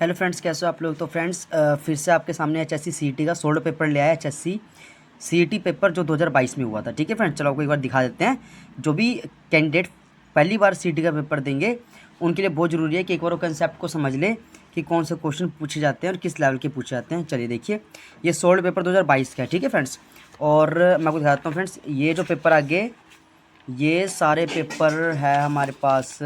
Hello friends, कैसे हो आप लोग। तो फ्रेंड्स फिर से आपके सामने एचएससी सीईटी का सोल्ड पेपर ले आया। एचएससी सीईटी पेपर जो 2022 में हुआ था। ठीक है फ्रेंड्स, चलो आपको एक बार दिखा देते हैं। जो भी कैंडिडेट पहली बार सीईटी का पेपर देंगे उनके लिए बहुत ज़रूरी है कि एक बार वो कंसेप्ट को समझ ले कि कौन से क्वेश्चन पूछे जाते हैं और किस लेवल के पूछे जाते हैं। चलिए देखिए, ये सोल्ड पेपर 2022 का है। ठीक है फ्रेंड्स, और मैं आपको दिखाता हूँ फ्रेंड्स, ये जो पेपर आगे ये सारे पेपर है हमारे पास।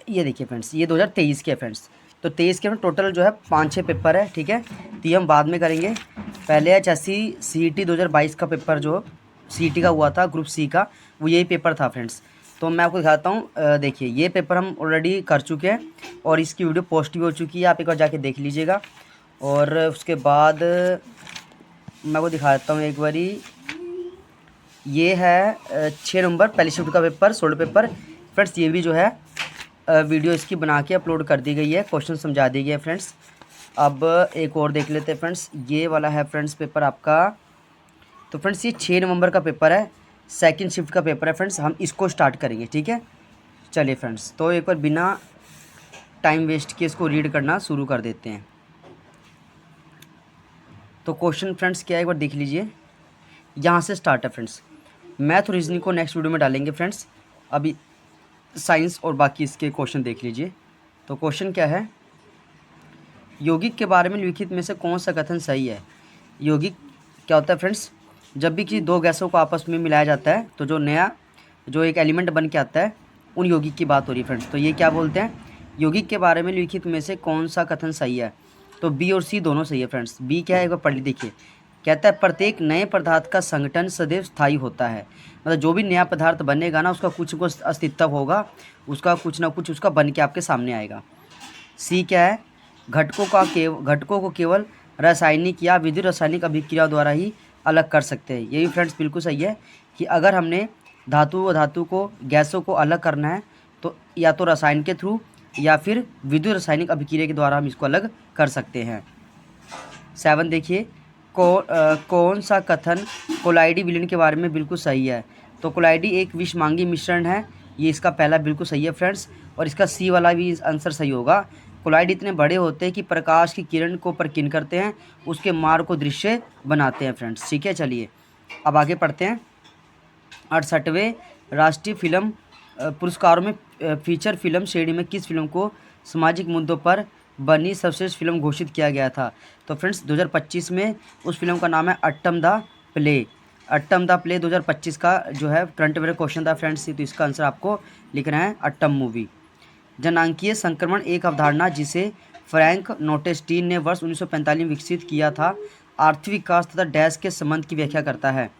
ये देखिए फ्रेंड्स, ये 2023 के है फ्रेंड्स। तो 23 के में टोटल जो है 5-6 पेपर है। ठीक है, तो ये हम बाद में करेंगे। पहले एचएससी सीईटी 2022 का पेपर जो सीईटी का हुआ था ग्रुप सी का, वो यही पेपर था फ्रेंड्स। तो मैं आपको दिखाता हूँ। देखिए, ये पेपर हम ऑलरेडी कर चुके हैं और इसकी वीडियो पोस्ट भी हो चुकी है, आप एक बार जाके देख लीजिएगा। और उसके बाद मैं आपको दिखा देता हूँ एक बारी। ये है 6 नवंबर पहली शिफ्ट का पेपर, सोल्ड पेपर फ्रेंड्स। ये भी जो है वीडियो इसकी बना के अपलोड कर दी गई है, क्वेश्चन समझा दी गई है फ्रेंड्स। अब एक और देख लेते हैं फ्रेंड्स, ये वाला है फ्रेंड्स पेपर आपका। तो फ्रेंड्स ये 6 नवंबर का पेपर है, सेकंड शिफ्ट का पेपर है फ्रेंड्स। हम इसको स्टार्ट करेंगे। ठीक है, चलिए फ्रेंड्स, तो एक बार बिना टाइम वेस्ट किए इसको रीड करना शुरू कर देते हैं। तो क्वेश्चन फ्रेंड्स क्या है एक बार देख लीजिए, यहाँ से स्टार्ट है फ्रेंड्स। मैथ और रीजनिंग को नेक्स्ट वीडियो में डालेंगे फ्रेंड्स, अभी साइंस और बाकी इसके क्वेश्चन देख लीजिए। तो क्वेश्चन क्या है, यौगिक के बारे में लिखित में से कौन सा कथन सही है। यौगिक क्या होता है फ्रेंड्स, जब भी किसी दो गैसों को आपस में मिलाया जाता है तो जो नया जो एक एलिमेंट बन के आता है, उन यौगिक की बात हो रही है फ्रेंड्स। तो ये क्या बोलते हैं, यौगिक के बारे में लिखित में से कौन सा कथन सही है। तो बी और सी दोनों सही है फ्रेंड्स। बी क्या है एक बार पढ़ ली देखिए, कहता है प्रत्येक नए पदार्थ का संगठन सदैव स्थायी होता है। मतलब जो भी नया पदार्थ बनेगा ना, उसका कुछ कुछ अस्तित्व होगा, उसका कुछ ना कुछ उसका बन के आपके सामने आएगा। सी क्या है, घटकों को केवल रासायनिक या विद्युत रासायनिक अभिक्रिया द्वारा ही अलग कर सकते हैं। ये भी फ्रेंड्स बिल्कुल सही है कि अगर हमने धातु व धातु को गैसों को अलग करना है तो या तो रसायन के थ्रू या फिर विद्युत रासायनिक अभिक्रिया के द्वारा हम इसको अलग कर सकते हैं। 7 देखिए, कौन सा कथन कोलाइडी विलयन के बारे में बिल्कुल सही है। तो कोलाइडी एक विषमांगी मिश्रण है, ये इसका पहला बिल्कुल सही है फ्रेंड्स। और इसका सी वाला भी आंसर सही होगा। कोलाइड इतने बड़े होते हैं कि प्रकाश की किरण को परकीन करते हैं, उसके मार्ग को दृश्य बनाते हैं फ्रेंड्स। ठीक है, चलिए अब आगे पढ़ते हैं। 68वें राष्ट्रीय फिल्म पुरस्कारों में फीचर फिल्म श्रेणी में किस फिल्म को सामाजिक मुद्दों पर बनी सर्वश्रेष्ठ फिल्म घोषित किया गया था। तो फ्रेंड्स 2025 में उस फिल्म का नाम है Attam the play. Attam the play 2025 का जो है करंट अफेयर क्वेश्चन था फ्रेंड्स। तो इसका आंसर आपको लिखना है अट्टम मूवी। जनांकीय संक्रमण एक अवधारणा जिसे फ्रैंक नोटेस्टीन ने वर्ष 1945 में विकसित किया था, आर्थिक विकास तथा डैश के संबंध की व्याख्या करता है।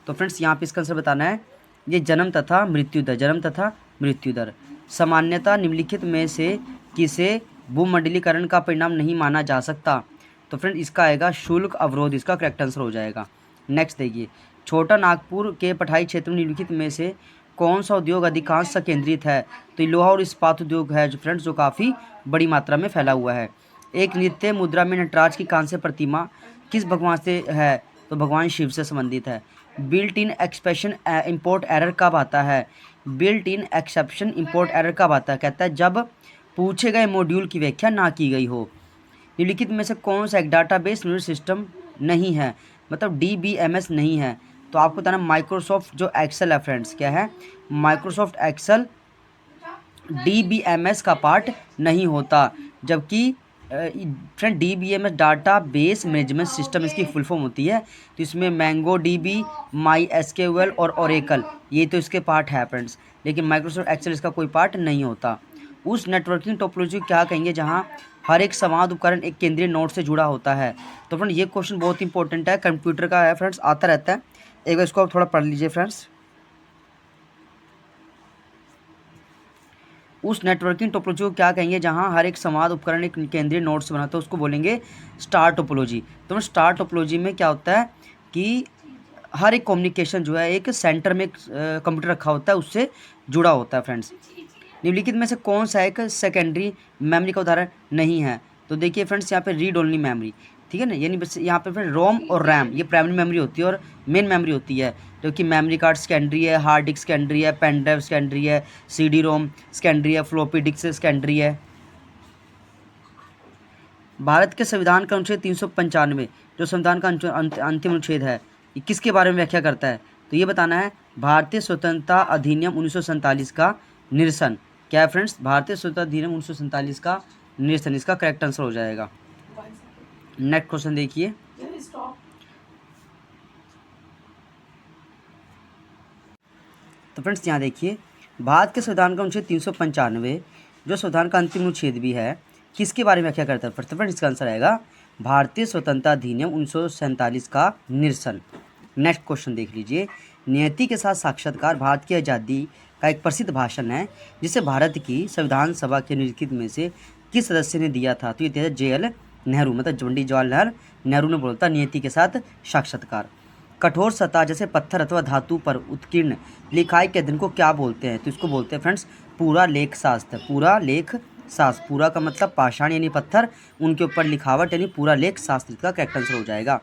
तो फ्रेंड्स यहाँ पे इसका आंसर बताना है, ये जन्म तथा मृत्यु दर सामान्यतः निम्नलिखित में से किसे भूमंडलीकरण का परिणाम नहीं माना जा सकता। तो फ्रेंड इसका आएगा शुल्क अवरोध, इसका करेक्ट आंसर हो जाएगा। नेक्स्ट देखिए, छोटा नागपुर के पठारी क्षेत्र में निम्नलिखित में से कौन सा उद्योग अधिकांश केंद्रित है। तो ये लोहा और इस्पात उद्योग है जो फ्रेंड्स, जो काफ़ी बड़ी मात्रा में फैला हुआ है। एक नृत्य मुद्रा में नटराज की कांस्य प्रतिमा किस भगवान से है। तो भगवान शिव से संबंधित है। Built in expression import error कब आता है। Built in exception import error कब आता है, कहता है जब पूछे गए मॉड्यूल की व्याख्या ना की गई हो। निम्नलिखित में से कौन सा एक डाटाबेस मैनेजमेंट सिस्टम नहीं है, मतलब DBMS नहीं है। तो आपको बताना माइक्रोसॉफ्ट जो एक्सेल है फ्रेंड्स, क्या है माइक्रोसॉफ्ट एक्सेल DBMS का पार्ट नहीं होता। जबकि friend DBMS data base management system इसकी फुल फॉर्म होती है। तो इसमें मैंगो DB, MySQL और ओरेकल ये तो इसके पार्ट है फ्रेंड्स, लेकिन माइक्रोसॉफ्ट एक्सेल इसका कोई पार्ट नहीं होता। उस नेटवर्किंग टोपोलॉजी क्या कहेंगे जहां हर एक संवाद उपकरण एक केंद्रीय नोड से जुड़ा होता है। तो फ्रेंड ये क्वेश्चन बहुत इंपॉर्टेंट है, कंप्यूटर का है फ्रेंड्स, आता रहता है। एक बार इसको आप थोड़ा पढ़ लीजिए फ्रेंड्स। उस नेटवर्किंग टोपोलॉजी को क्या कहेंगे जहां हर एक संवाद उपकरण एक केंद्रीय नोड से बना था, उसको बोलेंगे स्टार टोपोलॉजी। तो स्टार टोपोलॉजी में क्या होता है कि हर एक कम्युनिकेशन जो है एक सेंटर में कंप्यूटर रखा होता है, उससे जुड़ा होता है फ्रेंड्स। निम्नलिखित में से कौन सा एक सेकेंडरी मेमोरी का उदाहरण नहीं है। तो देखिए फ्रेंड्स, यहाँ पे रीड ओनली मेमोरी, ठीक है ना। यानी बस यहाँ पे फिर रोम और रैम ये प्राइमरी मेमोरी होती है और मेन मेमोरी होती है, जो कि मेमोरी कार्ड सेकेंडरी है, हार्ड डिस्क सेकेंडरी है, पेन ड्राइव सेकेंडरी है, CD रोम सेकेंडरी है, फ्लॉपी डिस्क सेकेंडरी है। भारत के संविधान का अनुच्छेद 395 जो संविधान का अंतिम अनुच्छेद है, ये किसके बारे में व्याख्या करता है? तो ये बताना है भारतीय स्वतंत्रता अधिनियम 1947 का निरसन। क्या है फ्रेंड्स? भारतीय स्वतंत्रता अधिनियम 1947 का निरसन, इसका करेक्ट आंसर हो जाएगा। नेक्स्ट क्वेश्चन देखिए। तो फ्रेंड्स यहाँ देखिए, भारत के संविधान का अनुच्छेद 395 जो संविधान का अंतिम अनुच्छेद भी है, किसके बारे में व्याख्या करता है? फर्स्ट फ्रेंड्स इसका आंसर आएगा भारतीय स्वतंत्रता अधिनियम 1947 का निरसन। नेक्स्ट क्वेश्चन देख लीजिए। नियति के साथ साक्षात्कार भारत की आज़ादी का एक प्रसिद्ध भाषण है जिसे भारत की संविधान सभा के निम्नलिखित में से किस सदस्य ने दिया था? तो ये दिया JL नेहरू, मतलब पंडित जवाहरलाल नेहरू ने बोलता नियति के साथ साक्षात्कार। कठोर सतह जैसे पत्थर अथवा धातु पर उत्कीर्ण लिखाई के अध्ययन को क्या बोलते हैं? तो इसको बोलते हैं फ्रेंड्स पूरा लेख शास्त्र। पूरा लेख शास्त्र, पूरा का मतलब पाषाण यानी पत्थर, उनके ऊपर लिखावट यानी पूरा लेख शास्त्र का करेक्ट आंसर हो जाएगा।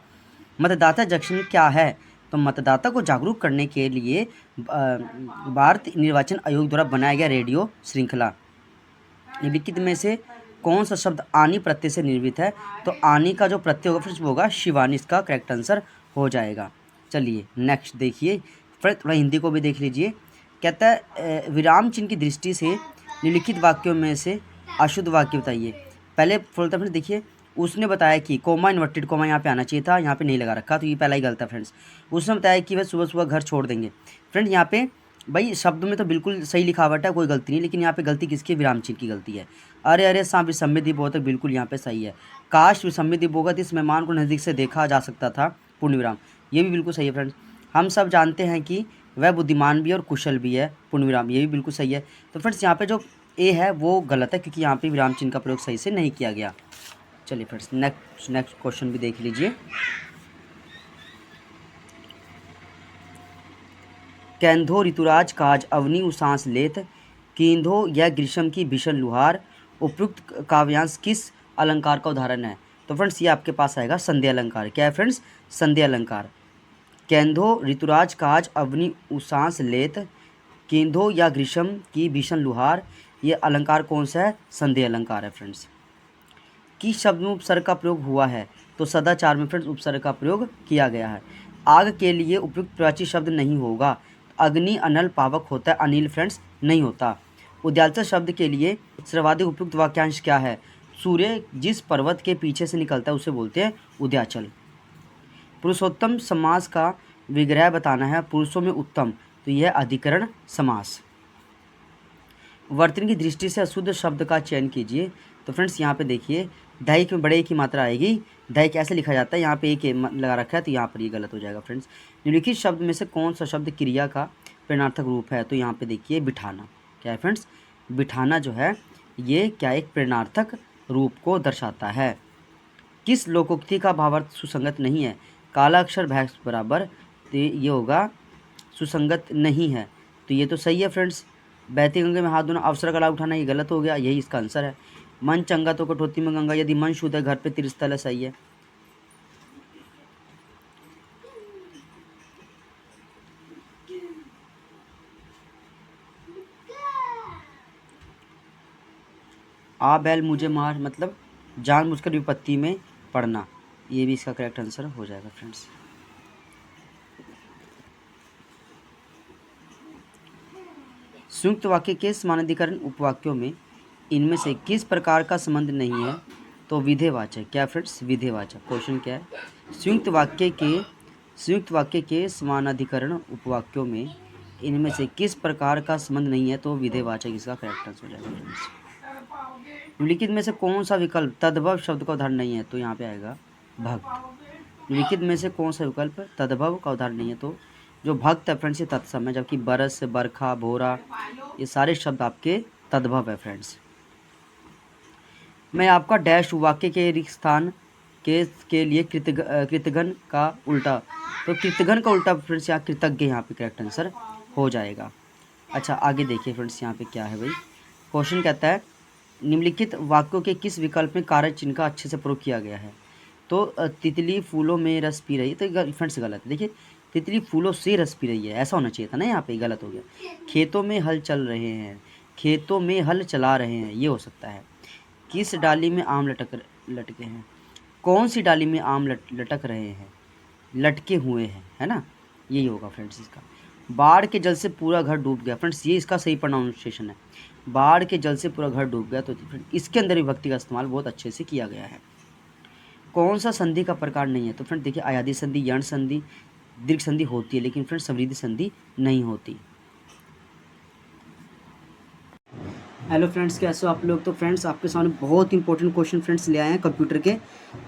मतदाता जंक्शन क्या है? तो मतदाता को जागरूक करने के लिए भारत निर्वाचन आयोग द्वारा बनाया गया रेडियो श्रृंखला। निम्नलिखित में से कौन सा शब्द आनी प्रत्यय से निर्मित है? तो आनी का जो प्रत्यय होगा फिर होगा शिवानी, इसका करेक्ट आंसर हो जाएगा। चलिए नेक्स्ट देखिए, फिर थोड़ा हिंदी को भी देख लीजिए। कहता है विराम चिन्ह की दृष्टि से निम्नलिखित वाक्यों में से अशुद्ध वाक्य बताइए। पहले बोलता फ्रेंड्स देखिए, उसने बताया कि कोमा इन्वर्टेड कोमा यहाँ पे आना चाहिए था, यहाँ पे नहीं लगा रखा, तो ये पहला ही गलत है फ्रेंड्स। उसने बताया कि वह सुबह सुबह घर छोड़ देंगे। फ्रेंड्स यहाँ पे भाई शब्द में तो बिल्कुल सही लिखावट है, कोई गलती नहीं, लेकिन यहाँ पे गलती किसकी? विराम चिन्ह की गलती है। अरे अरे सांप विसम्मित बोधक बिल्कुल यहाँ पे सही है। काश विसम्मित बोगत इस मेहमान को नज़दीक से देखा जा सकता था, पूर्ण विराम, ये भी बिल्कुल सही है फ्रेंड्स। हम सब जानते हैं कि वह बुद्धिमान भी और कुशल भी है, पूर्ण विराम, ये भी बिल्कुल सही है। तो फ्रेंड्स यहाँ पे जो ए है वो गलत है, क्योंकि यहाँ पे विराम चिन्ह का प्रयोग सही से नहीं किया गया। चलिए फ्रेंड्स नेक्स्ट क्वेश्चन भी देख लीजिए। कैंधो ऋतुराज काज अवनी उसांस लेत, कींधो यह ग्रीष्म की भीषण लुहार, उपयुक्त काव्यांश किस अलंकार का उदाहरण है? तो फ्रेंड्स ये आपके पास आएगा संध्या अलंकार। क्या है फ्रेंड्स? संध्या अलंकार। कैंधो ऋतुराज काज अवनी उसांस लेत, कींधो या ग्रीष्म की भीषण लुहार, ये अलंकार कौन सा है? संध्या अलंकार है फ्रेंड्स। किस शब्द में उपसर्ग का प्रयोग हुआ है? तो सदाचार में फ्रेंड्स उपसर्ग का प्रयोग किया गया है। आग के लिए उपयुक्त प्राची शब्द नहीं होगा, अग्नि अनल पावक होता है, अनिल फ्रेंड्स नहीं होता। उद्याचल शब्द के लिए सर्वाधिक उपयुक्त वाक्यांश क्या है? सूर्य जिस पर्वत के पीछे से निकलता है उसे बोलते हैं उद्याचल। पुरुषोत्तम समास का विग्रह बताना है, पुरुषों में उत्तम, तो यह अधिकरण समास। वर्तन की दृष्टि से अशुद्ध शब्द का चयन कीजिए। तो फ्रेंड्स यहाँ पे देखिए, दैहिक में बड़े की मात्रा आएगी, दैहिक ऐसे लिखा जाता है, यहाँ पे एक लगा रखा है, तो यहाँ पर ये गलत हो जाएगा फ्रेंड्स। निम्नलिखित शब्द में से कौन सा शब्द क्रिया का प्रेरणार्थक रूप है? तो यहाँ पे देखिए बिठाना। क्या है फ्रेंड्स? बिठाना जो है ये क्या एक प्रेरणार्थक रूप को दर्शाता है। किस लोकोक्ति का भावार्थ सुसंगत नहीं है? काला अक्षर भैंस बराबर, तो ये होगा सुसंगत नहीं है, तो ये तो सही है फ्रेंड्स। बहती गंगा में हाथ धोना, अवसर गला उठाना, ये गलत हो गया, यही इसका आंसर है। मन चंगा तो कटौती में गंगा, यदि मन शुद्ध है घर पे तीर्थस्थल है, सही है। आ बैल मुझे मार मतलब जानबूझकर विपत्ति में पड़ना, ये भी इसका करेक्ट आंसर हो जाएगा फ्रेंड्स। संयुक्त वाक्य के समानाधिकरण उपवाक्यों में इनमें से किस प्रकार का संबंध नहीं है? तो विधेयवाचक। क्या फ्रेंड्स? विधेयवाचक। क्वेश्चन क्या है? संयुक्त वाक्य के समानाधिकरण उपवाक्यों में इनमें से किस प्रकार का संबंध नहीं है? तो विधेयवाचक इसका करेक्ट आंसर हो जाएगा फ्रेंड्स। निम्नलिखित में से कौन सा विकल्प तद्भव शब्द का उदाहरण नहीं है? तो यहाँ पे आएगा भक्त। निम्नलिखित में से कौन सा विकल्प तद्भव का उदाहरण नहीं है? तो जो भक्त है फ्रेंड्स ये तत्सम है, जबकि बरस, बरखा, भोरा, ये सारे शब्द आपके तद्भव है फ्रेंड्स। मैं आपका डैश वाक्य के रिक्त स्थान के लिए कृतघ्न का उल्टा, तो कृतघ्न का उल्टा फ्रेंड्स यहाँ कृतज्ञ, यहाँ पे करेक्ट आंसर हो जाएगा। अच्छा आगे देखिए फ्रेंड्स, यहाँ पे क्या है भाई, क्वेश्चन कहता है निम्नलिखित वाक्यों के किस विकल्प में कारक चिन्ह का अच्छे से प्रयोग किया गया है? तो तितली फूलों में रस पी रही है, तो फ्रेंड्स गलत है। देखिए तितली फूलों से रस पी रही है, ऐसा होना चाहिए था ना, यहाँ पे गलत हो गया। खेतों में हल चल रहे हैं, खेतों में हल चला रहे हैं, ये हो सकता है। किस डाली में आम लटके हैं, कौन सी डाली में आम लटक रहे हैं, लटके हुए हैं, है ना, यही होगा फ्रेंड्स इसका। बाढ़ के जल से पूरा घर डूब गया, फ्रेंड्स ये इसका सही प्रोनाउंसिएशन है। बाढ़ के जल से पूरा घर डूब गया, तो इसके अंदर विभक्ति का इस्तेमाल बहुत अच्छे से किया गया है। कौन सा संधि का प्रकार नहीं है, तो फ्रेंड देखिए आयादी संधि, यण संधि, दीर्घ संधि होती है, लेकिन फ्रेंड समृद्धि संधि नहीं होती। हेलो फ्रेंड्स, कैसे हो आप लोग। तो फ्रेंड्स आपके सामने बहुत इंपॉर्टेंट क्वेश्चन फ्रेंड्स ले आए हैं कंप्यूटर के।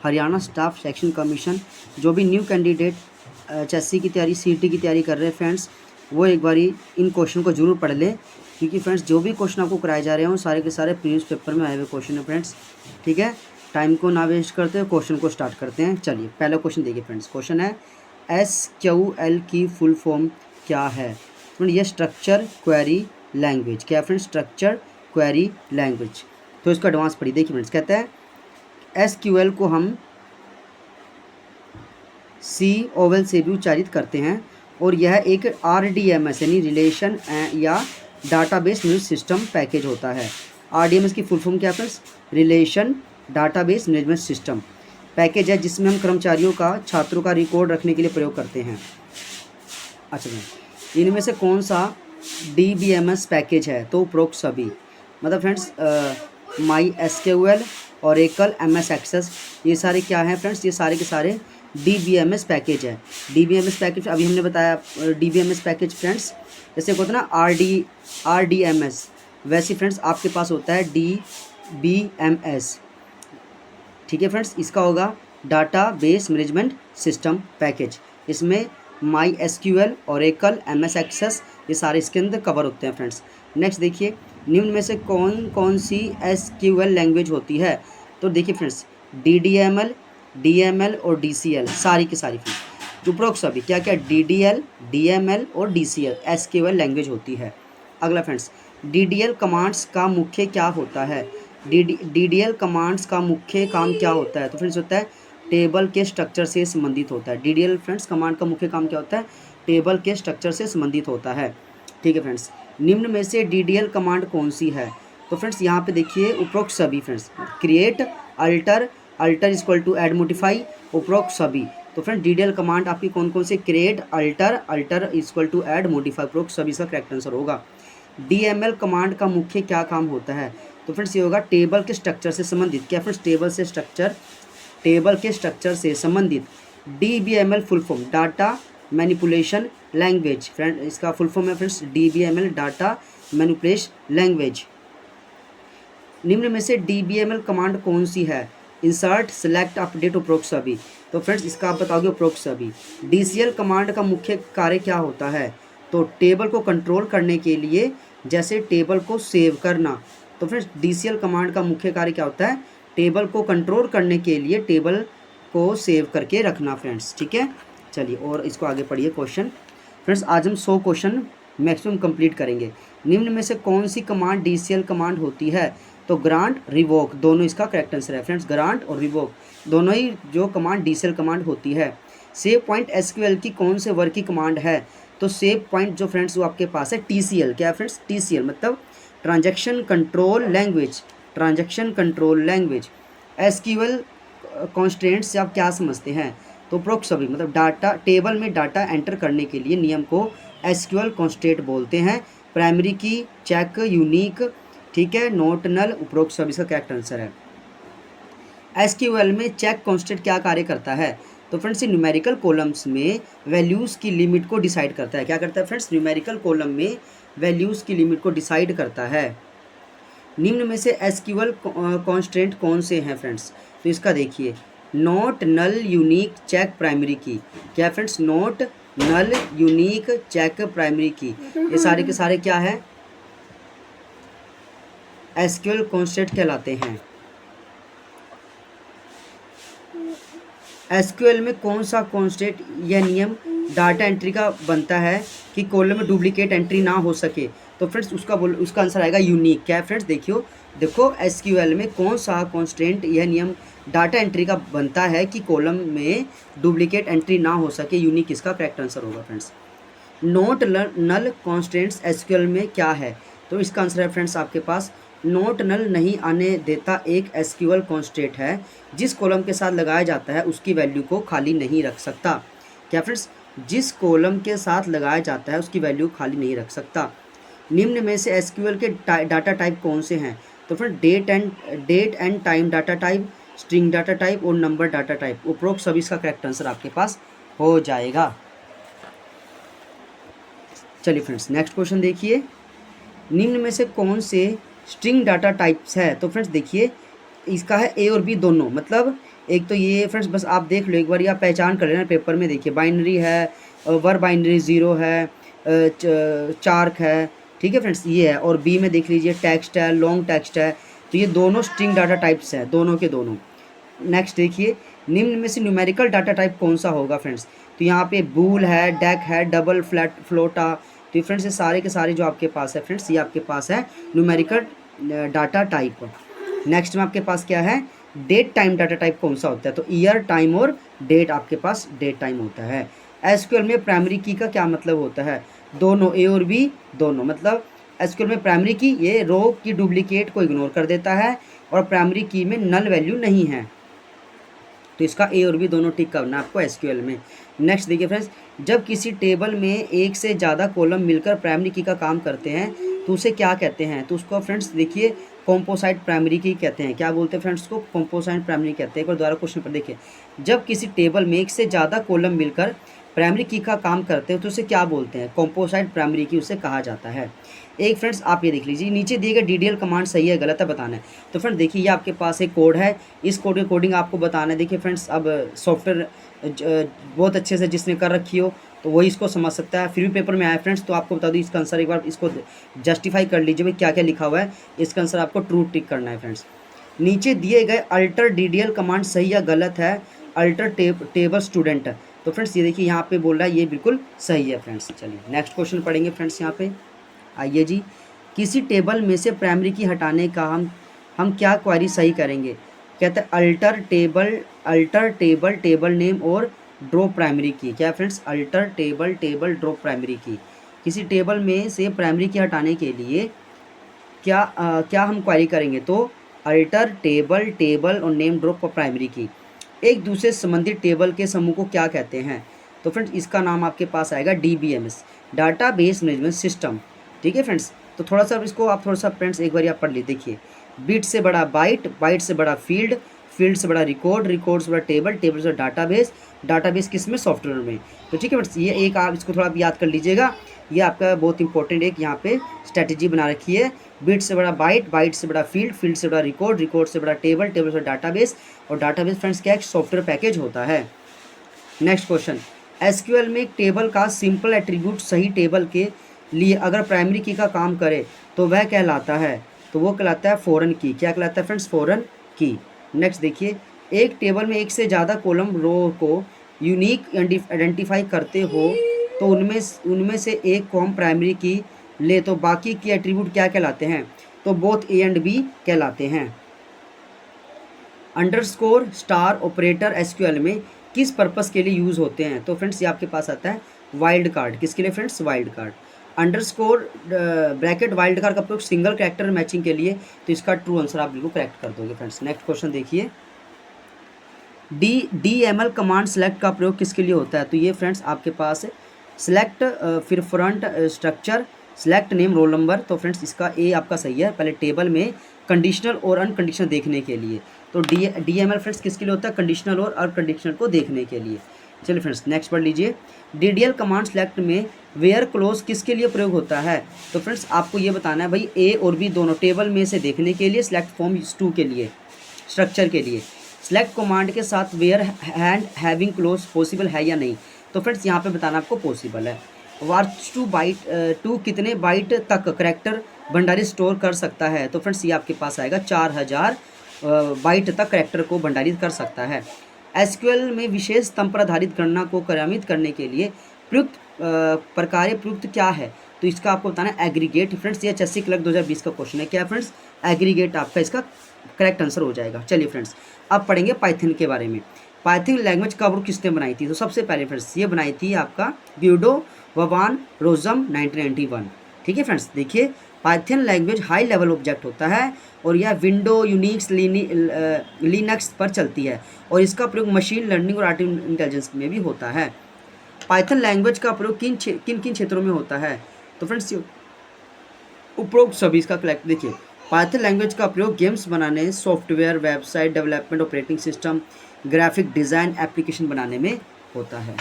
हरियाणा स्टाफ सिलेक्शन कमीशन, जो भी न्यू कैंडिडेट HSC की तैयारी, CET की तैयारी कर रहे हैं फ्रेंड्स, वो एक बारी इन क्वेश्चन को जरूर पढ़ लें, क्योंकि फ्रेंड्स जो भी क्वेश्चन आपको कराए जा रहे हैं सारे के सारे प्रीवियस पेपर में आए हुए क्वेश्चन है फ्रेंड्स। ठीक है, टाइम को ना वेस्ट करते हुए क्वेश्चन को स्टार्ट करते हैं। चलिए पहला क्वेश्चन देखिए फ्रेंड्स। क्वेश्चन है SQL की फुल फॉर्म क्या है। फ्रेंड ये स्ट्रक्चर क्वेरी लैंग्वेज, क्या फ्रेंड, स्ट्रक्चर क्वेरी लैंग्वेज। तो इसका एडवांस पढ़िए। देखिए फ्रेंड्स कहता है SQL को हम C ओवल से भी उच्चारित करते हैं, और यह एक RDMS यानी रिलेशन या डाटाबेस मैनेजमेंट सिस्टम पैकेज होता है। RDMS की फुल फॉर्म क्या है friends, relation database management system package है, जिसमें हम कर्मचारियों का, छात्रों का रिकॉर्ड रखने के लिए प्रयोग करते हैं। अच्छा फ्रेंड, इनमें से कौन सा DBMS पैकेज है, तो उपरोक्त सभी, मतलब friends MySQL, Oracle, MS Access, ये सारे क्या हैं फ्रेंड्स, ये सारे के सारे DBMS पैकेज है। DBMS पैकेज अभी हमने बताया, DBMS पैकेज फ्रेंड्स जैसे होता है ना RDMS, वैसे फ्रेंड्स आपके पास होता है DBMS। ठीक है फ्रेंड्स, इसका होगा data base management system package. इसमें MySQL, Oracle, MS Access, ये सारे इसके अंदर कवर होते हैं फ्रेंड्स। नेक्स्ट देखिए, निम्न में से कौन कौन सी SQL लैंग्वेज होती है। तो देखिए फ्रेंड्स DDML, DML और DCL, सारी की सारी फ्रेंड्स उपरोक्त सभी क्या क्या DDL, DML और DCL SQL लैंग्वेज होती है। अगला फ्रेंड्स, DDL कमांड्स का मुख्य क्या होता है। DDL कमांड्स का मुख्य काम क्या होता है, तो फ्रेंड्स होता है टेबल के स्ट्रक्चर से संबंधित होता है। DDL फ्रेंड्स कमांड का मुख्य काम क्या होता है, टेबल के स्ट्रक्चर से संबंधित होता है। ठीक है फ्रेंड्स, निम्न में से DDL कमांड कौन सी है, तो फ्रेंड्स यहाँ पे देखिए उपरोक्त सभी friends, create, alter, alter equal to add, modify, उपरोक्त सभी। तो फ्रेंड DDL कमांड आपकी कौन कौन से, create, alter, alter equal to add, modify, उपरोक्त सभी का करेक्ट आंसर होगा। DML कमांड का मुख्य क्या काम होता है, तो फ्रेंड्स ये होगा टेबल के स्ट्रक्चर से संबंधित। क्या फ्रेंड्स, टेबल के स्ट्रक्चर से संबंधित। DBML full form data manipulation language, friend इसका फुल फॉर्म है friends DBML, data manipulation language. निम्न में से DBML कमांड कौन सी है, इंसर्ट, सेलेक्ट, अपडेट, उपरोक्त सभी। तो फ्रेंड्स इसका आप बताओगे उपरोक्त सभी। DCL कमांड का मुख्य कार्य क्या होता है, तो टेबल को कंट्रोल करने के लिए, जैसे टेबल को सेव करना। तो फ्रेंड्स DCL कमांड का मुख्य कार्य क्या होता है, टेबल को कंट्रोल करने के लिए टेबल को सेव करके रखना फ्रेंड्स। ठीक है, चलिए और इसको आगे पढ़िए क्वेश्चन। फ्रेंड्स आज हम 100 क्वेश्चन मैक्सिमम कंप्लीट करेंगे। निम्न में से कौन सी कमांड DCL कमांड होती है, तो ग्रांट, रिवोक, दोनों इसका करेक्ट आंसर है फ्रेंड्स। ग्रांट और रिवोक दोनों ही जो कमांड DCL कमांड होती है। सेव पॉइंट SQL की कौन से वर्ग की कमांड है, तो सेव पॉइंट जो फ्रेंड्स वो आपके पास है TCL। क्या है फ्रेंड्स, TCL मतलब transaction control language, transaction control language. SQL constraints से आप क्या समझते हैं, तो उपरोक्त सभी, मतलब डाटा, टेबल में डाटा एंटर करने के लिए नियम को SQL कॉन्स्ट्रेंट बोलते हैं। प्राइमरी की, चेक, यूनिक, ठीक है, नोट, नल, उपरोक्त सभी इसका करेक्ट आंसर है। SQL में चेक कॉन्स्टेंट क्या कार्य करता है, तो फ्रेंड्स ये न्यूमेरिकल कॉलम्स में वैल्यूज़ की लिमिट को डिसाइड करता है। क्या करता है फ्रेंड्स, न्यूमेरिकल कॉलम में वैल्यूज़ की लिमिट को डिसाइड करता है। निम्न में से SQL कॉन्स्टेंट कौन से हैं फ्रेंड्स, तो इसका देखिए नोट, नल, यूनिक, चेक, प्राइमरी की। क्या फ्रेंड्स, नोट, नल, यूनिक, चेक, प्राइमरी की, ये सारे के सारे क्या है, SQL कॉन्स्टेंट कहलाते हैं। SQL में कौन सा कॉन्स्टेंट या नियम डाटा एंट्री का बनता है कि कॉलम में डुप्लीकेट एंट्री ना हो सके, तो फ्रेंड्स उसका आंसर आएगा यूनिक। क्या है फ्रेंड्स, देखो एसक्यूएल में कौन सा कॉन्स्टेंट, यह नियम डाटा एंट्री का बनता है कि कॉलम में डुप्लीकेट एंट्री ना हो सके। यूनिक इसका करेक्ट आंसर होगा friends. Not null constants SQL में क्या है, तो इसका आंसर है फ्रेंड्स आपके पास नॉट नल नहीं आने देता एक एसक्यूएल कॉन्स्टेंट है जिस कॉलम के साथ लगाया जाता है उसकी वैल्यू को खाली नहीं रख सकता। क्या फ्रेंड्स, जिस कॉलम के साथ लगाया जाता है उसकी वैल्यू खाली नहीं रख सकता। निम्न में से एसक्यूएल के डाटा टाइप कौन से हैं, तो friend date and time data type, string data type और नंबर डाटा टाइप। उपरोक्त सभी इसका करेक्ट आंसर आपके पास हो जाएगा। चलिए फ्रेंड्स नेक्स्ट क्वेश्चन देखिए, निम्न में से कौन से स्ट्रिंग डाटा टाइप्स है, तो फ्रेंड्स देखिए इसका है ए और बी दोनों, मतलब एक तो ये फ्रेंड्स बस आप देख लो एक बार, आप पहचान कर लेना पेपर में। देखिए बाइनरी है, वर बाइनरी 0 है, चार्क है, ठीक है फ्रेंड्स ये है। और बी में देख लीजिए टेक्स्ट है, लॉन्ग टेक्स्ट है। तो ये दोनों स्ट्रिंग डाटा टाइप्स हैं, दोनों के दोनों। नेक्स्ट देखिए, निम्न में से न्यूमेरिकल डाटा टाइप कौन सा होगा फ्रेंड्स, तो यहाँ पे बूल है, डेक है, डबल फ्लैट फ्लोटा। तो फ्रेंड्स ये सारे के सारे जो आपके पास है फ्रेंड्स, ये आपके पास है न्यूमेरिकल डाटा टाइप। नेक्स्ट में आपके पास क्या है, डेट टाइम डाटा टाइप कौन सा होता है, तो ईयर, टाइम और डेट आपके पास डेट टाइम होता है। एसक्यूएल में प्राइमरी की का क्या मतलब होता है, दोनों ए और बी दोनों, मतलब एसक्यूएल में प्राइमरी की ये रो की डुप्लीकेट को इग्नोर कर देता है और प्राइमरी की में नल वैल्यू नहीं है। तो इसका ए और बी दोनों टिक करना आपको एसक्यूएल में। नेक्स्ट देखिए फ्रेंड्स, जब किसी टेबल में एक से ज़्यादा कॉलम मिलकर प्राइमरी की का काम करते हैं तो उसे क्या कहते हैं, तो उसको फ्रेंड्स देखिए कॉम्पोसाइट प्राइमरी की कहते हैं। क्या बोलते हैं फ्रेंड्स, उसको कॉम्पोसाइट प्राइमरी कहते हैं। एक बार दोबारा क्वेश्चन पर देखिए, जब किसी टेबल में एक से ज़्यादा कॉलम मिलकर प्राइमरी की का काम करते हैं तो उसे क्या बोलते हैं, कॉम्पोसाइट प्राइमरी की उसे कहा जाता है। एक फ्रेंड्स आप ये देख लीजिए, नीचे दिए गए DDL कमांड सही है गलत है बताना है। तो फ्रेंड्स देखिए ये आपके पास एक कोड है, इस कोड के कोडिंग आपको बताना है। देखिए फ्रेंड्स अब सॉफ्टवेयर बहुत अच्छे से जिसने कर रखी हो तो वही इसको समझ सकता है। फिर भी पेपर में आया फ्रेंड्स, तो आपको बता दूँ इसका आंसर, एक बार इसको जस्टिफाई कर लीजिए भाई क्या क्या लिखा हुआ है। इसका आंसर आपको ट्रू टिक करना है फ्रेंड्स। नीचे दिए गए अल्टर DDL कमांड सही या गलत है, अल्टर टेबल स्टूडेंट। तो फ्रेंड्स ये देखिए यहाँ पे बोल रहा है ये बिल्कुल सही है फ्रेंड्स। चलिए नेक्स्ट क्वेश्चन पढ़ेंगे फ्रेंड्स। यहाँ पे आइए जी, किसी टेबल में से प्राइमरी की हटाने का हम क्या क्वेरी सही करेंगे, कहते हैं अल्टर टेबल टेबल नेम और ड्रॉप प्राइमरी की। क्या friends, alter table drop primary की। किसी टेबल में से प्राइमरी की हटाने के लिए क्या हम क्वेरी करेंगे, तो अल्टर टेबल और नेम ड्रॉप प्राइमरी की। एक दूसरे संबंधित टेबल के समूह को क्या कहते हैं, तो फ्रेंड्स इसका नाम आपके पास आएगा DBMS, डाटाबेस मैनेजमेंट सिस्टम। ठीक है फ्रेंड्स, तो थोड़ा सा इसको आप थोड़ा सा फ्रेंड्स एक बार आप पढ़ ली। देखिए बिट से बड़ा बाइट, बाइट से बड़ा फील्ड, फील्ड से बड़ा रिकॉर्ड, रिकॉर्ड से बड़ा टेबल, टेबल से डाटाबेस, डाटाबेस किस में, सॉफ्टवेयर में। तो ठीक है फ्रेंड्स, ये एक आप इसको थोड़ा याद कर लीजिएगा, ये आपका बहुत इंपॉर्टेंट एक यहाँ पे स्ट्रैटेजी बना रखी है। बिट से बड़ा बाइट, बाइट से बड़ा फील्ड, फील्ड से बड़ा रिकॉर्ड, रिकॉर्ड से बड़ा टेबल, टेबल से डाटाबेस, और डाटाबेस फ्रेंड्स क्या एक सॉफ्टवेयर पैकेज होता है। नेक्स्ट क्वेश्चन, एसक्यूएल में एक टेबल का सिंपल एट्रीब्यूट सही टेबल के लिए अगर प्राइमरी की का काम करे तो वह कहलाता है, तो वो कहलाता है फॉरेन की। क्या कहलाता है फ्रेंड्स, फॉरेन की। नेक्स्ट देखिए, एक टेबल में एक से ज़्यादा कॉलम रो को यूनिक आइडेंटिफाई करते हो तो उनमें से एक को हम प्राइमरी की ले तो बाकी की एट्रीब्यूट क्या कहलाते हैं, तो बोथ ए एंड बी कहलाते हैं। अंडरस्कोर स्टार ऑपरेटर एसक्यूएल में किस पर्पस के लिए यूज़ होते हैं, तो फ्रेंड्स ये आपके पास आता है वाइल्ड कार्ड। किसके लिए friends, wild card. Underscore bracket wild card का प्रयोग सिंगल कैरेक्टर मैचिंग के लिए, तो इसका ट्रू आंसर आप बिल्कुल करेक्ट कर दोगे फ्रेंड्स। नेक्स्ट क्वेश्चन देखिए, DML कमांड सेलेक्ट का प्रयोग किसके लिए होता है, तो ये फ्रेंड्स आपके पास सेलेक्ट फिर front structure, select name, roll number. तो फ्रेंड्स इसका ए आपका सही है, पहले टेबल में कंडीशनल और अनकंडीशनल देखने के लिए। तो DML फ्रेंड्स किसके लिए होता है, कंडीशनल और अनकंडीशनल को देखने के लिए। चलिए फ्रेंड्स नेक्स्ट पढ़ लीजिए, DDL कमांड सेलेक्ट में वेयर क्लोज किसके लिए प्रयोग होता है, तो फ्रेंड्स आपको ये बताना है भाई ए और बी दोनों टेबल में से देखने के लिए, सेलेक्ट फॉर्म 2 के लिए, स्ट्रक्चर के लिए। सेलेक्ट कमांड के साथ where and having clause possible है या नहीं, तो फ्रेंड्स यहाँ पे बताना आपको पॉसिबल है। वार्च टू कितने बाइट तक करेक्टर भंडारी स्टोर कर सकता है, तो फ्रेंड्स ये आपके पास आएगा 4000 बाइट तक करेक्टर को भंडारित कर सकता है। एसक्यूएल में विशेष स्तंभ पर आधारित गणना को क्रियान्वित करने के लिए प्रयुक्त प्रकार्य प्रयुक्त क्या है, तो इसका आपको बताना है एग्रीगेट फ्रेंड्स। ये HSC क्लर्क 2020 का क्वेश्चन है। क्या है फ्रेंड्स? एग्रीगेट आपका इसका करेक्ट आंसर हो जाएगा। चलिए फ्रेंड्स, अब पढ़ेंगे पाइथन के बारे में। पाइथन लैंग्वेज कब और किसने बनाई थी? तो सबसे पहले फ्रेंड्स ये बनाई थी आपका ग्यूडो ववान रोजम 1991। ठीक है फ्रेंड्स, देखिए Python language high level object होता है और यह विंडो, यूनिक्स, लिनक्स पर चलती है और इसका प्रयोग मशीन लर्निंग और आर्टिफिशियल इंटेलिजेंस में भी होता है। पाइथन लैंग्वेज का प्रयोग किन किन क्षेत्रों में होता है? तो फ्रेंड्स उपरोक्त सभी इसका कलेक्ट देखिए। पाइथन लैंग्वेज का प्रयोग गेम्स बनाने, software, website development, operating system, graphic design, application बनाने में होता है।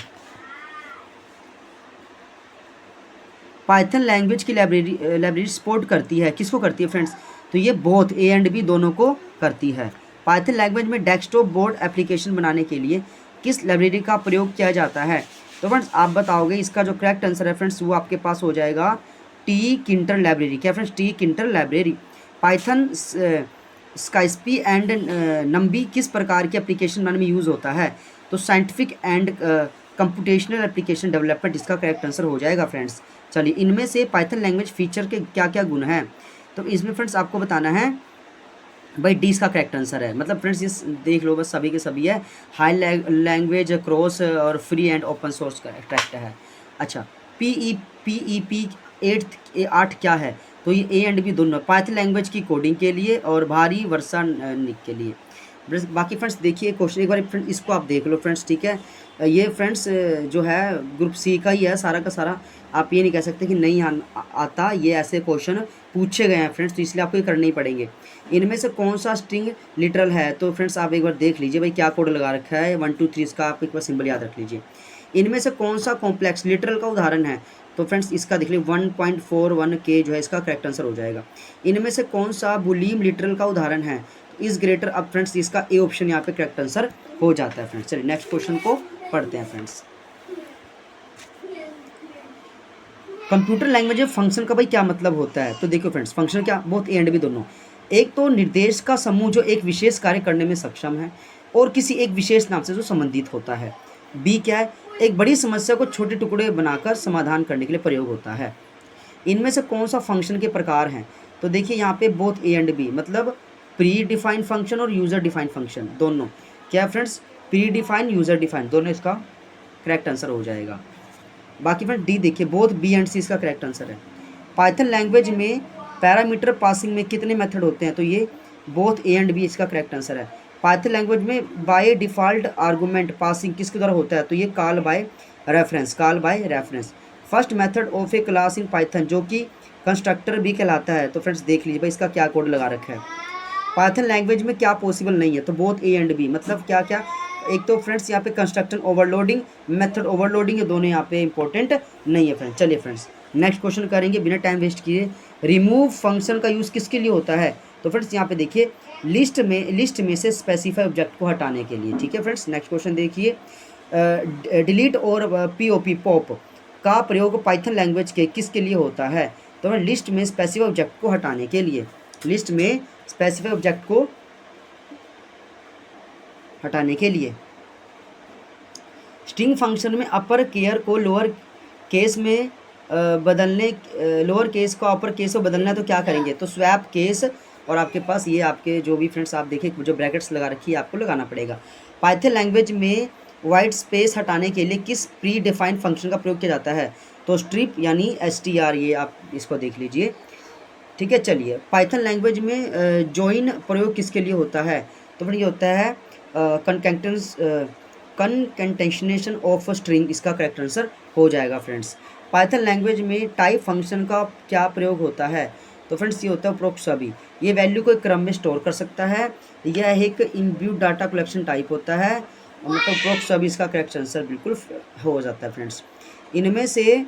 पाइथन लैंग्वेज की लाइब्रेरी सपोर्ट करती है, किसको करती है फ्रेंड्स? तो ये बोथ ए एंड बी दोनों को करती है। पाइथन लैंग्वेज में डेस्कटॉप बोर्ड एप्लीकेशन बनाने के लिए किस लाइब्रेरी का प्रयोग किया जाता है? तो फ्रेंड्स आप बताओगे, इसका जो करेक्ट आंसर है फ्रेंड्स वो आपके पास हो जाएगा टी किंटर लाइब्रेरी। क्या friends? Tkinter library. Python SciPy and NumPy किस प्रकार के एप्लीकेशन बनाने में यूज़ होता है? तो scientific and computational application development इसका करेक्ट आंसर हो जाएगा फ्रेंड्स। चलिए, इनमें से पाइथन लैंग्वेज फीचर के क्या क्या गुण हैं? तो इसमें फ्रेंड्स आपको बताना है भाई, डी इसका करेक्ट आंसर है। मतलब फ्रेंड्स ये देख लो, बस सभी के सभी है। हाई लैंग्वेज, क्रॉस और फ्री एंड ओपन सोर्स का करेक्ट है। अच्छा, पी 8 क्या है? तो ये ए एंड बी दोनों पाइथन लैंग्वेज की कोडिंग के लिए और भारी वर्षा निक के लिए। बाकी फ्रेंड्स देखिए क्वेश्चन एक बार फ्रेंड्स इसको आप देख लो फ्रेंड्स, ठीक है। ये फ्रेंड्स जो है ग्रुप सी का ही है सारा का सारा। आप ये नहीं कह सकते कि नहीं आता, ये ऐसे क्वेश्चन पूछे गए हैं फ्रेंड्स, तो इसलिए आपको ये करने ही पड़ेंगे। इनमें से कौन सा स्ट्रिंग लिटरल है? तो फ्रेंड्स आप एक बार देख लीजिए भाई क्या कोड लगा रखा है 1 2 3, इसका आप एक बार सिंबल याद रख लीजिए। इनमें से कौन सा कॉम्प्लेक्स लिटरल का उदाहरण है? तो फ्रेंड्स इसका देख लीजिए 1.41 के जो है इसका करेक्ट आंसर हो जाएगा। इनमें से कौन सा बुलीम लिटरल का उदाहरण है? इस ग्रेटर। अब फ्रेंड्स इसका ए ऑप्शन यहाँ पे करेक्ट आंसर हो जाता है फ्रेंड्स। चलिए नेक्स्ट क्वेश्चन को पढ़ते हैं फ्रेंड्स। कंप्यूटर लैंग्वेज में फंक्शन का भाई क्या मतलब होता है? तो देखो फ्रेंड्स, फंक्शन क्या, बोथ ए एंड बी दोनों। एक तो निर्देश का समूह जो एक विशेष कार्य करने में सक्षम है और किसी एक विशेष नाम से जो संबंधित होता है। बी क्या है? एक बड़ी समस्या को छोटे टुकड़े बनाकर समाधान करने के लिए प्रयोग होता है। इनमें से कौन सा फंक्शन के प्रकार हैं? तो देखिए यहाँ पे बोथ ए एंड बी, मतलब प्री डिफाइंड फंक्शन और यूज़र डिफाइंड फंक्शन दोनों। क्या friends? Pre defined, user defined दोनों इसका करेक्ट आंसर हो जाएगा। बाकी फ्रेंड डी देखिए, बोथ बी एंड सी इसका करेक्ट आंसर है। पाइथन लैंग्वेज में पैरामीटर पासिंग में कितने मेथड होते हैं? तो ये बोथ ए एंड बी इसका करेक्ट आंसर है। पाइथन लैंग्वेज में बाय डिफ़ॉल्ट आर्गूमेंट पासिंग किसके द्वारा होता है? तो ये call by reference, call by reference. First method of A class in Python जो कि कंस्ट्रक्टर भी कहलाता है। तो फ्रेंड्स देख लीजिए भाई इसका क्या कोड लगा रखा है। पाइथन लैंग्वेज में क्या पॉसिबल नहीं है? तो बोथ ए एंड बी, मतलब क्या क्या? एक तो फ्रेंड्स यहाँ पे कंस्ट्रक्शन ओवरलोडिंग, मेथड ओवरलोडिंग, ये दोनों यहाँ पे इंपॉर्टेंट नहीं है फ्रेंड्स। चलिए फ्रेंड्स नेक्स्ट क्वेश्चन करेंगे बिना टाइम वेस्ट किए। रिमूव फंक्शन का यूज़ किसके लिए होता है? तो फ्रेंड्स यहाँ पे देखिए लिस्ट में से स्पेसिफाई ऑब्जेक्ट को हटाने के लिए। ठीक है फ्रेंड्स, नेक्स्ट क्वेश्चन देखिए। डिलीट और पॉप का प्रयोग पाइथन लैंग्वेज के किसके लिए होता है? तो लिस्ट में स्पेसिफाई ऑब्जेक्ट को हटाने के लिए, लिस्ट में स्पेसिफाई ऑब्जेक्ट को हटाने के लिए। स्ट्रिंग फंक्शन में अपर केयर को लोअर केस में बदलने, लोअर केस को अपर केस में बदलना है तो क्या करेंगे? तो स्वैप केस, और आपके पास ये आपके जो भी फ्रेंड्स आप देखिए जो ब्रैकेट्स लगा रखी है आपको लगाना पड़ेगा। पाइथन लैंग्वेज में वाइट स्पेस हटाने के लिए किस प्री डिफाइंड फंक्शन का प्रयोग किया जाता है? तो स्ट्रिप यानी str, ये आप इसको देख लीजिए। ठीक है, चलिए पाइथन लैंग्वेज में जॉइन प्रयोग किसके लिए होता है? तो फिर ये होता है कनकैटेनेशन ऑफ स्ट्रिंग, इसका करेक्ट आंसर हो जाएगा फ्रेंड्स। पाइथन लैंग्वेज में टाइप फंक्शन का क्या प्रयोग होता है? तो फ्रेंड्स ये होता है उपरोक्त सभी। ये वैल्यू को एक क्रम में स्टोर कर सकता है, यह एक इनबिल्ट डाटा कलेक्शन टाइप होता है, मतलब उपरोक्त सभी इसका करेक्ट आंसर बिल्कुल हो जाता है फ्रेंड्स। इनमें से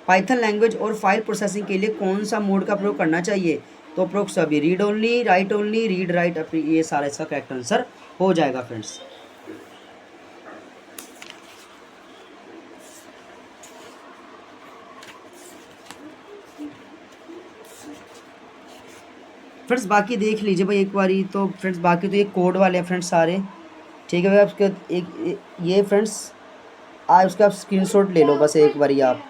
पाइथन लैंग्वेज और फाइल प्रोसेसिंग के लिए कौन सा मोड का प्रयोग करना चाहिए? तो उपरोक्त सभी, read only, right only, read write, ये सारा इसका करेक्ट आंसर हो जाएगा फ्रेंड्स। फ्रेंड्स बाकी देख लीजिए भाई एक बारी, तो फ्रेंड्स बाकी तो ये कोड वाले हैं फ्रेंड्स सारे। ठीक है भाई, आपके ये फ्रेंड्स उसका आप स्क्रीनशॉट ले लो बस एक बारी आप।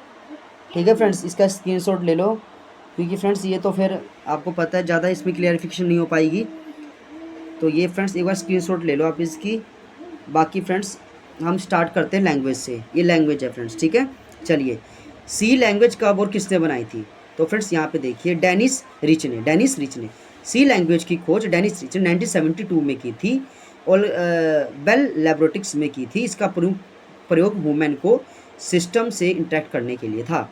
ठीक है फ्रेंड्स, इसका स्क्रीनशॉट ले लो, क्योंकि फ्रेंड्स ये तो फिर आपको पता है ज़्यादा इसमें क्लियरिफिकेशन नहीं हो पाएगी। तो ये फ्रेंड्स एक बार स्क्रीनशॉट ले लो आप इसकी। बाकी फ्रेंड्स हम स्टार्ट करते हैं लैंग्वेज से। ये लैंग्वेज है फ्रेंड्स, ठीक है। चलिए, सी लैंग्वेज कब और किसने बनाई थी? तो फ्रेंड्स यहाँ पे देखिए, डेनिस रिच ने सी लैंग्वेज की खोज डेनिस रिच ने 1972 में की थी और बेल लैबोरेटरीज में की थी। इसका प्रयोग वुमेन को सिस्टम से इंटरेक्ट करने के लिए था।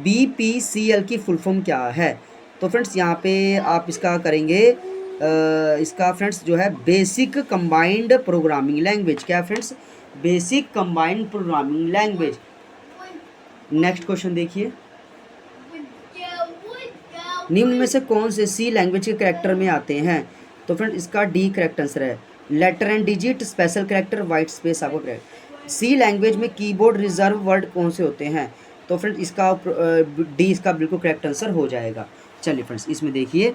BPCL की फुल फॉर्म क्या है? तो फ्रेंड्स यहाँ पे आप इसका करेंगे इसका फ्रेंड्स जो है बेसिक कंबाइंड प्रोग्रामिंग लैंग्वेज। क्या friends? Basic combined programming language. Next question देखिए, निम्न में से कौन से सी लैंग्वेज के कैरेक्टर में आते हैं? तो फ्रेंड इसका डी करेक्ट आंसर है। Letter and digit, special character, white space आपको करेक्ट। सी लैंग्वेज में कीबोर्ड रिजर्व वर्ड कौन से होते हैं? तो फ्रेंड इसका डी इसका बिल्कुल करेक्ट आंसर हो जाएगा। चलिए फ्रेंड्स, इसमें देखिए,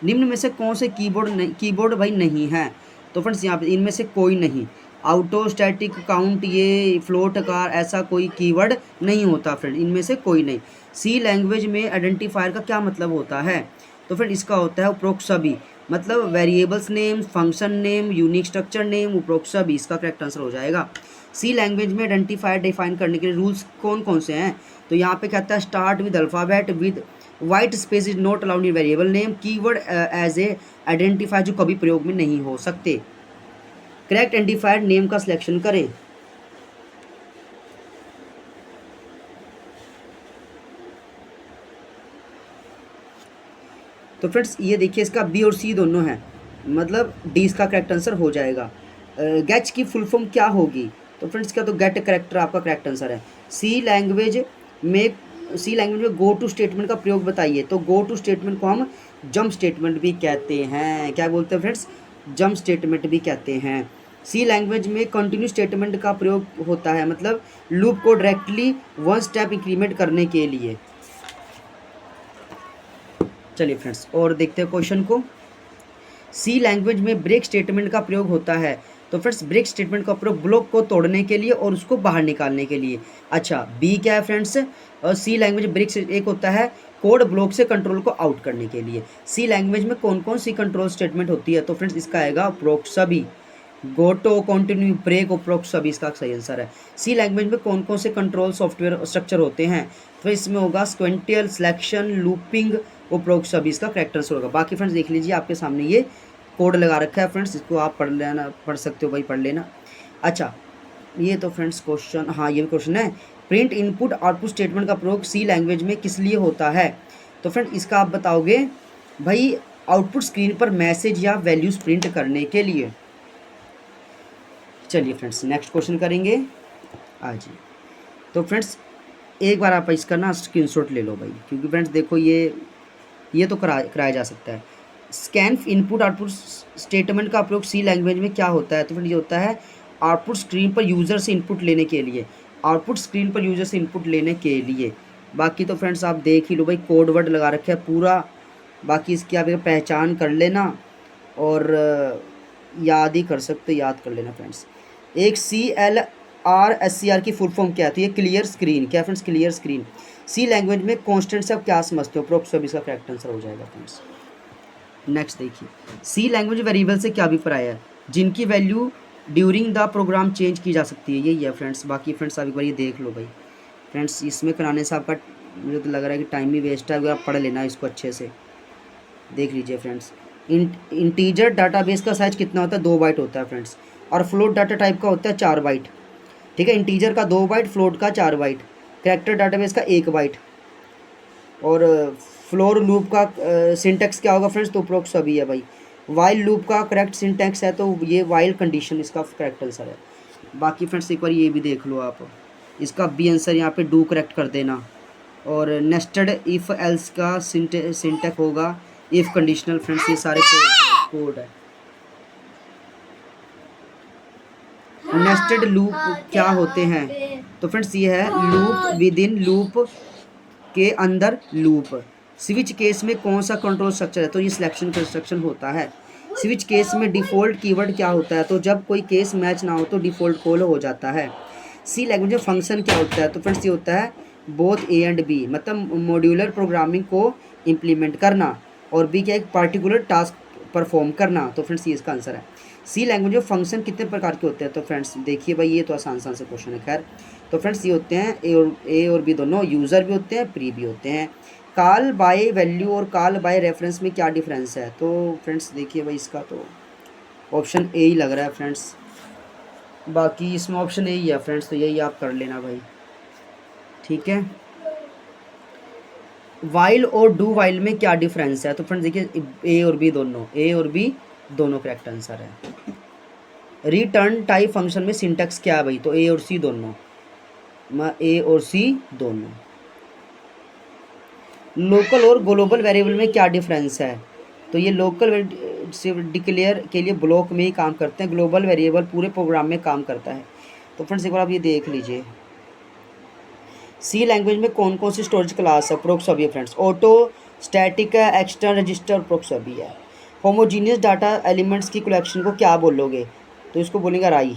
निम्न में से कौन से कीबोर्ड भाई नहीं है? तो फ्रेंड्स यहाँ पे इनमें से कोई नहीं। आउटो, स्टैटिक, काउंट, ये फ्लोट, कार, ऐसा कोई कीवर्ड नहीं होता फ्रेंड, इनमें से कोई नहीं। सी लैंग्वेज में आइडेंटिफायर का क्या मतलब होता है? तो फ्रेंड इसका होता है उपरोक्त सभी, मतलब variables name, function name, unique structure name, उपरोक्त सभी इसका करेक्ट आंसर हो जाएगा। सी लैंग्वेज में आइडेंटिफायर डिफाइन करने के लिए रूल्स कौन कौन से हैं? तो यहाँ पे कहता है start with alphabet, with white space is not allowed in variable name, keyword as a identifier जो कभी प्रयोग में नहीं हो सकते। करेक्ट आइडेंटिफायर नेम का सिलेक्शन करें। तो फ्रेंड्स ये देखिए, इसका बी और सी दोनों हैं, मतलब डी इसका करेक्ट आंसर हो जाएगा। गेच की फुल फॉर्म क्या होगी? तो फ्रेंड्स क्या, तो गेट करेक्टर आपका करेक्ट आंसर है। सी लैंग्वेज में गो टू स्टेटमेंट का प्रयोग बताइए। तो गो टू स्टेटमेंट को हम जंप स्टेटमेंट भी कहते हैं। क्या बोलते हैं फ्रेंड्स? जंप स्टेटमेंट भी कहते हैं। सी लैंग्वेज में कंटिन्यू स्टेटमेंट का प्रयोग होता है, मतलब लूप को डायरेक्टली वन स्टेप इंक्रीमेंट करने के लिए। चलिए फ्रेंड्स, और देखते हैं क्वेश्चन को। सी लैंग्वेज में ब्रेक स्टेटमेंट का प्रयोग होता है। तो फ्रेंड्स ब्रेक स्टेटमेंट का प्रयोग ब्लॉक को तोड़ने के लिए और उसको बाहर निकालने के लिए। अच्छा, बी क्या है फ्रेंड्स? और सी लैंग्वेज ब्रेक एक होता है कोड ब्लॉक से कंट्रोल को आउट करने के लिए। सी लैंग्वेज में कौन कौन सी कंट्रोल स्टेटमेंट होती है? तो फ्रेंड्स इसका आएगा उपरोक्त सभी, गोटो, कंटिन्यू, ब्रेक, उपरोक्त सभी इसका सही आंसर है। सी लैंग्वेज में कौन कौन से कंट्रोल सॉफ्टवेयर स्ट्रक्चर होते हैं? तो इसमें होगा स्क्वेंटियल, सिलेक्शन, लूपिंग, उपरोक्त सभी इसका करेक्ट आंसर होगा। बाकी फ्रेंड्स देख लीजिए, आपके सामने ये कोड लगा रखा है फ्रेंड्स, इसको आप पढ़ लेना, पढ़ सकते हो भाई, पढ़ लेना। अच्छा, ये तो फ्रेंड्स क्वेश्चन, हाँ ये भी क्वेश्चन है। प्रिंट इनपुट आउटपुट स्टेटमेंट का प्रयोग सी लैंग्वेज में किस लिए होता है? तो फ्रेंड इसका आप बताओगे भाई, आउटपुट स्क्रीन पर मैसेज या वैल्यूज प्रिंट करने के लिए। चलिए फ्रेंड्स, नेक्स्ट क्वेश्चन करेंगे आज। तो फ्रेंड्स एक बार आप इसका ना स्क्रीनशॉट ले लो भाई, क्योंकि फ्रेंड्स देखो ये तो कराया जा सकता है। स्कैन इनपुट आउटपुट स्टेटमेंट का प्रयोग सी लैंग्वेज में क्या होता है? तो फ्रेंड ये होता है आउटपुट स्क्रीन पर यूज़र से इनपुट लेने के लिए, आउटपुट स्क्रीन पर यूज़र से इनपुट लेने के लिए। बाकी तो फ्रेंड्स आप देख ही लो भाई, कोड वर्ड लगा रखे है पूरा, बाकी इसकी आप पहचान कर लेना और याद ही कर सकते, याद कर लेना फ्रेंड्स। एक CLRSCR की फुल फॉर्म क्या है? तो ये क्लियर स्क्रीन। क्या friends? Clear screen. C language में कॉन्स्टेंट से आप क्या समझते हो? प्रोप सभी इसका करेक्ट आंसर हो जाएगा फ्रेंड्स। नेक्स्ट देखिए, सी लैंग्वेज वेरिएबल से क्या अभिप्राय है? जिनकी value during the program change की जा सकती है, यही है फ्रेंड्स। बाकी फ्रेंड्स आप एक बार ये देख लो भाई। फ्रेंड्स इसमें कराने से आपका मुझे तो लग रहा है कि टाइम भी वेस्ट है, अगर आप पढ़ लेना इसको अच्छे से। देख लीजिए फ्रेंड्स, इंटीजर डाटाबेस का साइज कितना होता है? 2 बाइट होता है फ्रेंड्स, और फ्लोट डाटा टाइप का होता है 4 बाइट। ठीक है, इंटीजर का 2 बाइट, फ्लोट का 4 बाइट, कैरेक्टर डाटाबेस का 1 बाइट। और फ्लोर लूप का सिंटैक्स क्या होगा फ्रेंड्स? तो उपरोक्त सभी है भाई। वाइल लूप का करेक्ट सिंटैक्स है, तो ये वाइल कंडीशन इसका करेक्ट आंसर है। बाकी फ्रेंड्स एक बार ये भी देख लो आप, इसका बी आंसर यहाँ पे डू करेक्ट कर देना। और नेस्टेड इफ़ एल्स का सिंटैक्स होगा इफ़ कंडीशनल। फ्रेंड्स ये सारे कोड है। नेस्टेड लूप क्या होते हैं? तो फ्रेंड्स ये है लूप विद इन लूप के अंदर लूप। स्विच केस में कौन सा कंट्रोल स्ट्रक्चर है? तो ये सिलेक्शन कंस्ट्रक्शन होता है। स्विच केस में डिफ़ॉल्ट कीवर्ड क्या होता है? तो जब कोई केस मैच ना हो तो डिफ़ॉल्ट कॉल हो जाता है। सी लैंग्वेज में फंक्शन क्या होता है? तो फ्रेंड्स ये होता है बोथ ए एंड बी, मतलब मॉड्यूलर प्रोग्रामिंग को इम्प्लीमेंट करना, और बी क्या एक पार्टिकुलर टास्क परफॉर्म करना। तो फ्रेंड्स ये इसका आंसर है। सी लैंग्वेज में फंक्शन कितने प्रकार के होते हैं? तो फ्रेंड्स देखिए भाई, ये तो आसान आसान से क्वेश्चन है। खैर तो फ्रेंड्स ये होते हैं ए और बी दोनों, यूज़र भी होते हैं, प्री भी होते हैं। कॉल बाय वैल्यू और कॉल बाय रेफरेंस में क्या डिफरेंस है? तो फ्रेंड्स देखिए भाई, इसका तो ऑप्शन ए ही लग रहा है फ्रेंड्स, बाकी इसमें ऑप्शन ए ही है फ्रेंड्स, तो यही आप कर लेना भाई, ठीक है। वाइल और डू वाइल में क्या डिफरेंस है? तो फ्रेंड्स देखिए, ए और बी दोनों करेक्ट आंसर है। रिटर्न टाइप फंक्शन में सिंटैक्स क्या है भाई? तो ए और सी दोनों, ए और सी दोनों। लोकल और ग्लोबल वेरिएबल में क्या डिफरेंस है? तो ये लोकल से डिक्लेयर के लिए ब्लॉक में ही काम करते हैं, ग्लोबल वेरिएबल पूरे प्रोग्राम में काम करता है। तो फ्रेंड्स एक बार आप ये देख लीजिए। सी लैंग्वेज में कौन कौन सी स्टोरेज क्लास है? प्रोक्स सभी है फ्रेंड्स, ऑटो स्टैटिक है, एक्सटर्नल रजिस्टर, प्रोक्स सभी है। होमोजीनियस डाटा एलिमेंट्स की कलेक्शन को क्या बोलोगे? तो इसको बोलेंगे अराई।